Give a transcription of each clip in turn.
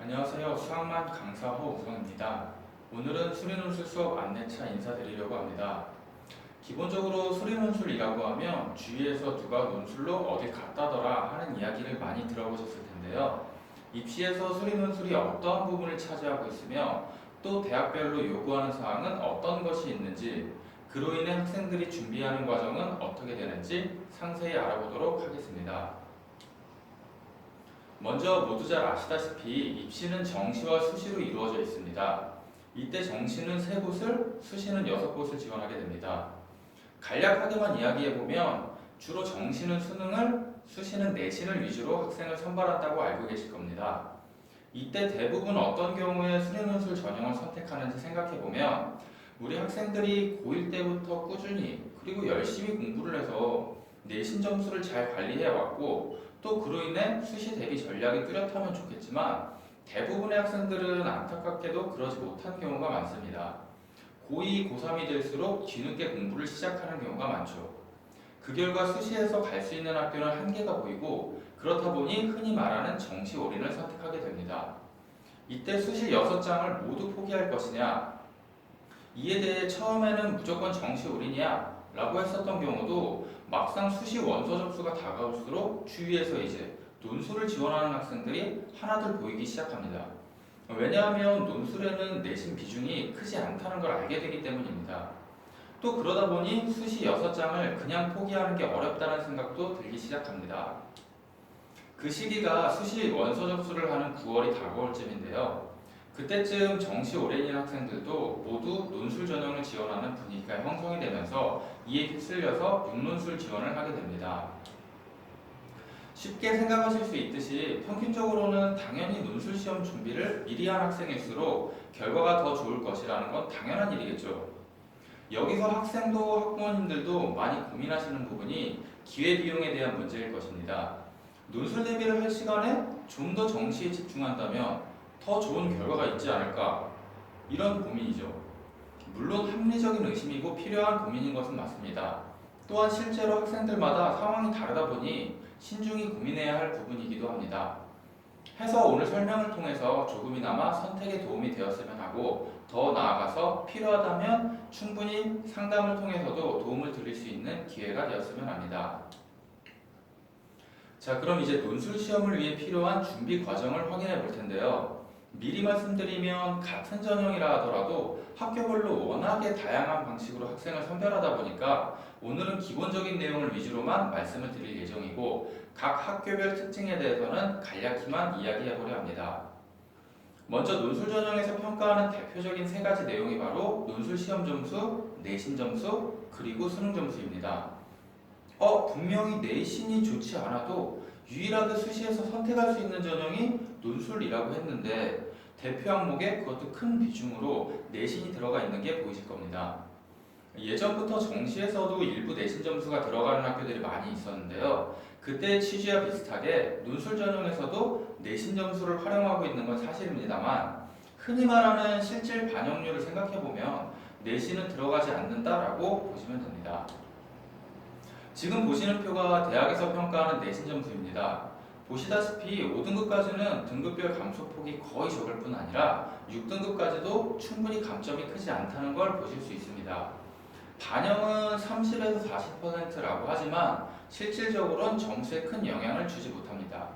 안녕하세요. 수학만 강사 허우성입니다. 오늘은 수리논술 수업 안내차 인사드리려고 합니다. 기본적으로 수리논술이라고 하면 주위에서 누가 논술로 어딜 갔다더라 하는 이야기를 많이 들어보셨을 텐데요. 입시에서 수리논술이 어떠한 부분을 차지하고 있으며 또 대학별로 요구하는 사항은 어떤 것이 있는지, 그로 인해 학생들이 준비하는 과정은 어떻게 되는지 상세히 알아보도록 하겠습니다. 먼저 모두 잘 아시다시피 입시는 정시와 수시로 이루어져 있습니다. 이때 정시는 3곳을, 수시는 6곳을 지원하게 됩니다. 간략하게만 이야기해보면 주로 정시는 수능을, 수시는 내신을 위주로 학생을 선발한다고 알고 계실 겁니다. 이때 대부분 어떤 경우에 수리논술 전형을 선택하는지 생각해보면 우리 학생들이 고1 때부터 꾸준히 그리고 열심히 공부를 해서 내신 점수를 잘 관리해왔고 또 그로 인해 수시 대비 전략이 뚜렷하면 좋겠지만 대부분의 학생들은 안타깝게도 그러지 못한 경우가 많습니다. 고2, 고3이 될수록 뒤늦게 공부를 시작하는 경우가 많죠. 그 결과 수시에서 갈 수 있는 학교는 한계가 보이고 그렇다 보니 흔히 말하는 정시 올인을 선택하게 됩니다. 이때 수시 6장을 모두 포기할 것이냐, 이에 대해 처음에는 무조건 정시 올인이야 라고 했었던 경우도 막상 수시 원서 접수가 다가올수록 주위에서 이제 논술을 지원하는 학생들이 하나둘 보이기 시작합니다. 왜냐하면 논술에는 내신 비중이 크지 않다는 걸 알게 되기 때문입니다. 또 그러다 보니 수시 6장을 그냥 포기하는 게 어렵다는 생각도 들기 시작합니다. 그 시기가 수시 원서 접수를 하는 9월이 다가올 쯤인데요. 그때쯤 정시 올인인 학생들도 모두 논술 전형을 지원하는 분위기가 형성이 되면서 이에 휩쓸려서 육논술 지원을 하게 됩니다. 쉽게 생각하실 수 있듯이 평균적으로는 당연히 논술 시험 준비를 미리 한 학생일수록 결과가 더 좋을 것이라는 건 당연한 일이겠죠. 여기서 학생도 학부모님들도 많이 고민하시는 부분이 기회비용에 대한 문제일 것입니다. 논술 대비를 할 시간에 좀 더 정시에 집중한다면 더 좋은 결과가 있지 않을까? 이런 고민이죠. 물론 합리적인 의심이고 필요한 고민인 것은 맞습니다. 또한 실제로 학생들마다 상황이 다르다 보니 신중히 고민해야 할 부분이기도 합니다. 해서 오늘 설명을 통해서 조금이나마 선택에 도움이 되었으면 하고 더 나아가서 필요하다면 충분히 상담을 통해서도 도움을 드릴 수 있는 기회가 되었으면 합니다. 자, 그럼 이제 논술 시험을 위해 필요한 준비 과정을 확인해 볼 텐데요. 미리 말씀드리면 같은 전형이라 하더라도 학교별로 워낙에 다양한 방식으로 학생을 선별하다 보니까 오늘은 기본적인 내용을 위주로만 말씀을 드릴 예정이고 각 학교별 특징에 대해서는 간략히만 이야기해보려 합니다. 먼저 논술 전형에서 평가하는 대표적인 3가지 내용이 바로 논술 시험 점수, 내신 점수, 그리고 수능 점수입니다. 분명히 내신이 좋지 않아도 유일하게 수시에서 선택할 수 있는 전형이 논술이라고 했는데 대표 항목에 그것도 큰 비중으로 내신이 들어가 있는 게 보이실 겁니다. 예전부터 정시에서도 일부 내신 점수가 들어가는 학교들이 많이 있었는데요. 그때의 취지와 비슷하게 논술 전형에서도 내신 점수를 활용하고 있는 건 사실입니다만 흔히 말하는 실질 반영률을 생각해보면 내신은 들어가지 않는다라고 보시면 됩니다. 지금 보시는 표가 대학에서 평가하는 내신 점수입니다. 보시다시피 5등급까지는 등급별 감소폭이 거의 적을 뿐 아니라 6등급까지도 충분히 감점이 크지 않다는 걸 보실 수 있습니다. 반영은 30에서 40%라고 하지만 실질적으로는 점수에 큰 영향을 주지 못합니다.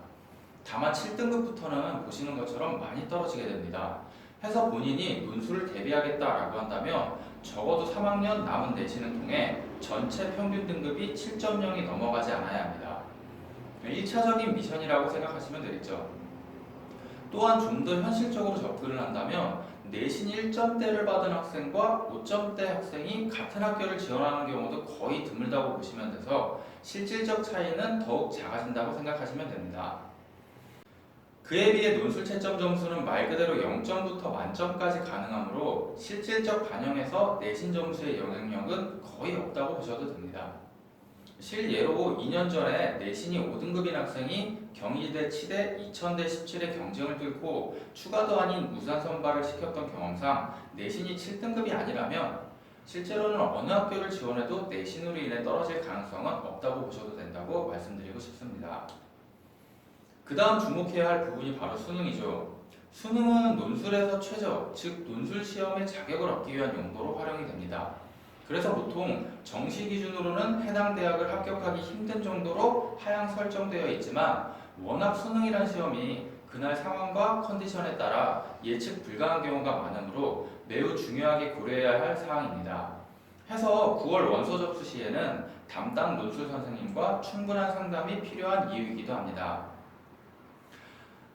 다만 7등급부터는 보시는 것처럼 많이 떨어지게 됩니다. 해서 본인이 논술을 대비하겠다라고 한다면 적어도 3학년 남은 내신을 통해 전체 평균 등급이 7.0이 넘어가지 않아야 합니다. 1차적인 미션이라고 생각하시면 되겠죠. 또한 좀 더 현실적으로 접근을 한다면 내신 1점대를 받은 학생과 5점대 학생이 같은 학교를 지원하는 경우도 거의 드물다고 보시면 돼서 실질적 차이는 더욱 작아진다고 생각하시면 됩니다. 그에 비해 논술 채점 점수는 말 그대로 0점부터 만점까지 가능하므로 실질적 반영에서 내신 점수의 영향력은 거의 없다고 보셔도 됩니다. 실예로 2년 전에 내신이 5등급인 학생이 경희대 치대 2000대 17의 경쟁을 뚫고 추가도 아닌 무산 선발을 시켰던 경험상 내신이 7등급이 아니라면 실제로는 어느 학교를 지원해도 내신으로 인해 떨어질 가능성은 없다고 보셔도 된다고 말씀드리고 싶습니다. 그 다음 주목해야 할 부분이 바로 수능이죠. 수능은 논술에서 최저, 즉 논술 시험의 자격을 얻기 위한 용도로 활용이 됩니다. 그래서 보통 정시 기준으로는 해당 대학을 합격하기 힘든 정도로 하향 설정되어 있지만 워낙 수능이란 시험이 그날 상황과 컨디션에 따라 예측 불가한 경우가 많으므로 매우 중요하게 고려해야 할 사항입니다. 해서 9월 원서 접수 시에는 담당 논술 선생님과 충분한 상담이 필요한 이유이기도 합니다.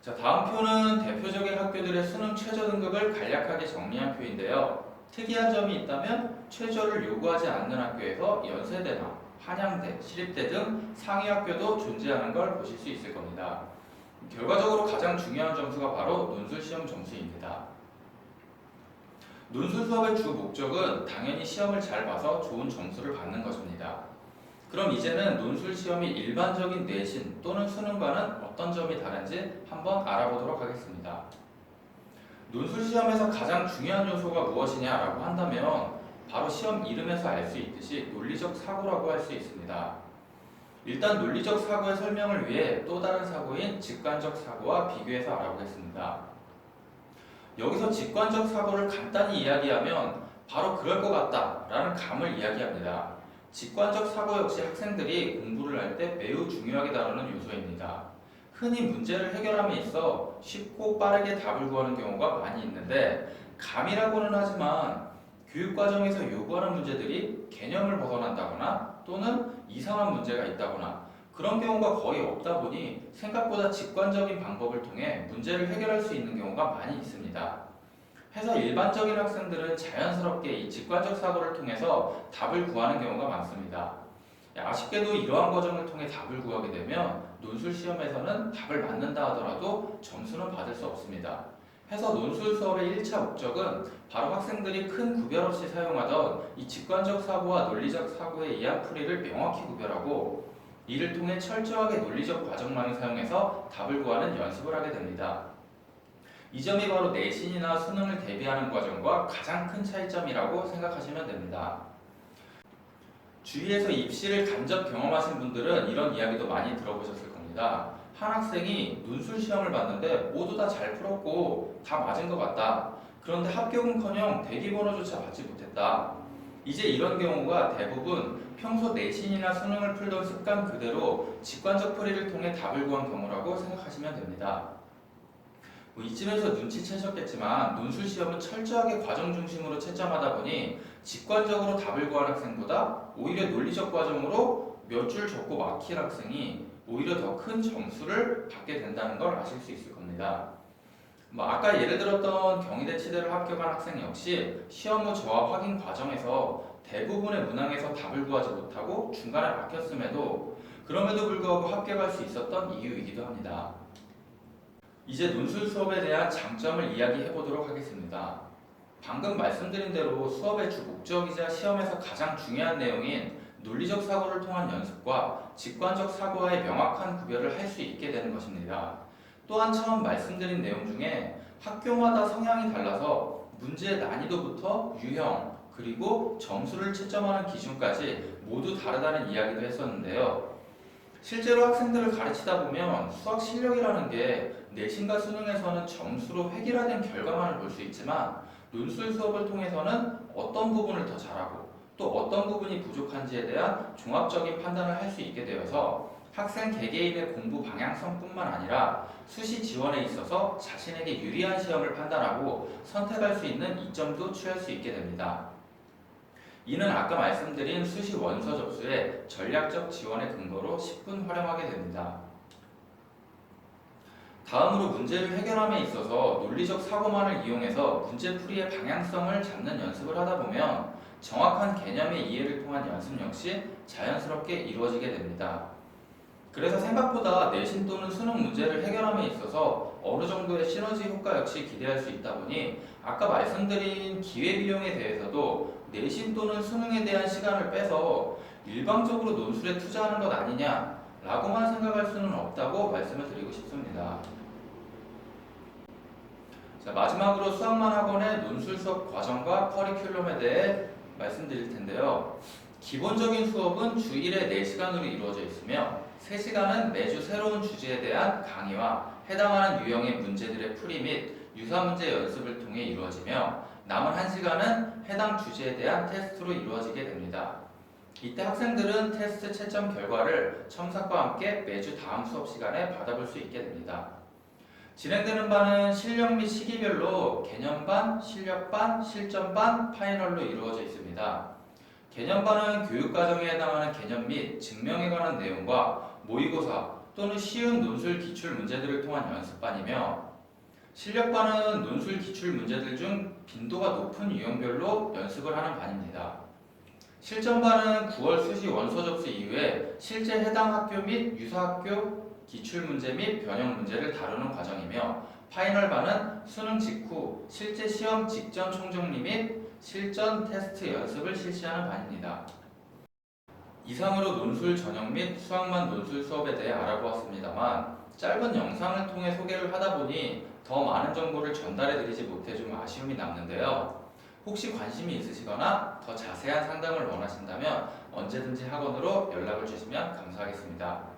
자, 다음 표는 대표적인 학교들의 수능 최저 등급을 간략하게 정리한 표인데요. 특이한 점이 있다면 최저를 요구하지 않는 학교에서 연세대나 한양대, 시립대 등 상위 학교도 존재하는 걸 보실 수 있을 겁니다. 결과적으로 가장 중요한 점수가 바로 논술 시험 점수입니다. 논술 수업의 주 목적은 당연히 시험을 잘 봐서 좋은 점수를 받는 것입니다. 그럼 이제는 논술 시험이 일반적인 내신 또는 수능과는 어떤 점이 다른지 한번 알아보도록 하겠습니다. 논술 시험에서 가장 중요한 요소가 무엇이냐라고 한다면 바로 시험 이름에서 알 수 있듯이 논리적 사고라고 할 수 있습니다. 일단 논리적 사고의 설명을 위해 또 다른 사고인 직관적 사고와 비교해서 알아보겠습니다. 여기서 직관적 사고를 간단히 이야기하면 바로 그럴 것 같다 라는 감을 이야기합니다. 직관적 사고 역시 학생들이 공부를 할 때 매우 중요하게 다루는 요소입니다. 흔히 문제를 해결함에 있어 쉽고 빠르게 답을 구하는 경우가 많이 있는데 감이라고는 하지만 교육과정에서 요구하는 문제들이 개념을 벗어난다거나 또는 이상한 문제가 있다거나 그런 경우가 거의 없다 보니 생각보다 직관적인 방법을 통해 문제를 해결할 수 있는 경우가 많이 있습니다. 해서 일반적인 학생들은 자연스럽게 이 직관적 사고를 통해서 답을 구하는 경우가 많습니다. 아쉽게도 이러한 과정을 통해 답을 구하게 되면 논술 시험에서는 답을 맞는다 하더라도 점수는 받을 수 없습니다. 해서 논술 수업의 1차 목적은 바로 학생들이 큰 구별 없이 사용하던 이 직관적 사고와 논리적 사고에 의한 풀이를 명확히 구별하고 이를 통해 철저하게 논리적 과정만을 사용해서 답을 구하는 연습을 하게 됩니다. 이 점이 바로 내신이나 수능을 대비하는 과정과 가장 큰 차이점이라고 생각하시면 됩니다. 주위에서 입시를 간접 경험하신 분들은 이런 이야기도 많이 들어보셨을 겁니다. 한 학생이 논술 시험을 봤는데 모두 다 잘 풀었고 다 맞은 것 같다. 그런데 합격은커녕 대기번호조차 받지 못했다. 이제 이런 경우가 대부분 평소 내신이나 수능을 풀던 습관 그대로 직관적 풀이를 통해 답을 구한 경우라고 생각하시면 됩니다. 이쯤에서 눈치채셨겠지만 논술 시험은 철저하게 과정 중심으로 채점하다 보니 직관적으로 답을 구한 학생보다 오히려 논리적 과정으로 몇 줄 적고 막힌 학생이 오히려 더 큰 점수를 받게 된다는 걸 아실 수 있을 겁니다. 아까 예를 들었던 경희대 치대를 합격한 학생 역시 시험 후 저와 확인 과정에서 대부분의 문항에서 답을 구하지 못하고 중간에 막혔음에도 그럼에도 불구하고 합격할 수 있었던 이유이기도 합니다. 이제 논술 수업에 대한 장점을 이야기해 보도록 하겠습니다. 방금 말씀드린 대로 수업의 주 목적이자 시험에서 가장 중요한 내용인 논리적 사고를 통한 연습과 직관적 사고와의 명확한 구별을 할 수 있게 되는 것입니다. 또한 처음 말씀드린 내용 중에 학교마다 성향이 달라서 문제의 난이도부터 유형 그리고 점수를 채점하는 기준까지 모두 다르다는 이야기도 했었는데요. 실제로 학생들을 가르치다 보면 수학 실력이라는 게 내신과 수능에서는 점수로 획일화된 결과만을 볼 수 있지만 논술 수업을 통해서는 어떤 부분을 더 잘하고 또 어떤 부분이 부족한지에 대한 종합적인 판단을 할 수 있게 되어서 학생 개개인의 공부 방향성뿐만 아니라 수시 지원에 있어서 자신에게 유리한 시험을 판단하고 선택할 수 있는 이점도 취할 수 있게 됩니다. 이는 아까 말씀드린 수시 원서 접수의 전략적 지원의 근거로 10분 활용하게 됩니다. 다음으로 문제를 해결함에 있어서 논리적 사고만을 이용해서 문제 풀이의 방향성을 잡는 연습을 하다 보면 정확한 개념의 이해를 통한 연습 역시 자연스럽게 이루어지게 됩니다. 그래서 생각보다 내신 또는 수능 문제를 해결함에 있어서 어느 정도의 시너지 효과 역시 기대할 수 있다 보니 아까 말씀드린 기회비용에 대해서도 내신 또는 수능에 대한 시간을 빼서 일방적으로 논술에 투자하는 것 아니냐라고만 생각할 수는 없다고 말씀을 드리고 싶습니다. 자, 마지막으로 수학만 학원의 논술 수업 과정과 커리큘럼에 대해 말씀드릴 텐데요. 기본적인 수업은 주 1회 4시간으로 이루어져 있으며 3시간은 매주 새로운 주제에 대한 강의와 해당하는 유형의 문제들의 풀이 및 유사 문제 연습을 통해 이루어지며 남은 1시간은 해당 주제에 대한 테스트로 이루어지게 됩니다. 이때 학생들은 테스트 채점 결과를 첨삭과 함께 매주 다음 수업 시간에 받아볼 수 있게 됩니다. 진행되는 반은 실력 및 시기별로 개념반, 실력반, 실전반, 파이널로 이루어져 있습니다. 개념반은 교육과정에 해당하는 개념 및 증명에 관한 내용과 모의고사 또는 쉬운 논술 기출 문제들을 통한 연습반이며, 실력반은 논술 기출 문제들 중 빈도가 높은 유형별로 연습을 하는 반입니다. 실전반은 9월 수시 원서 접수 이후에 실제 해당 학교 및 유사학교 기출문제 및 변형 문제를 다루는 과정이며, 파이널반은 수능 직후 실제 시험 직전 총정리 및 실전 테스트 연습을 실시하는 반입니다. 이상으로 논술 전형 및 수학만 논술 수업에 대해 알아보았습니다만, 짧은 영상을 통해 소개를 하다 보니 더 많은 정보를 전달해 드리지 못해 좀 아쉬움이 남는데요. 혹시 관심이 있으시거나 더 자세한 상담을 원하신다면 언제든지 학원으로 연락을 주시면 감사하겠습니다.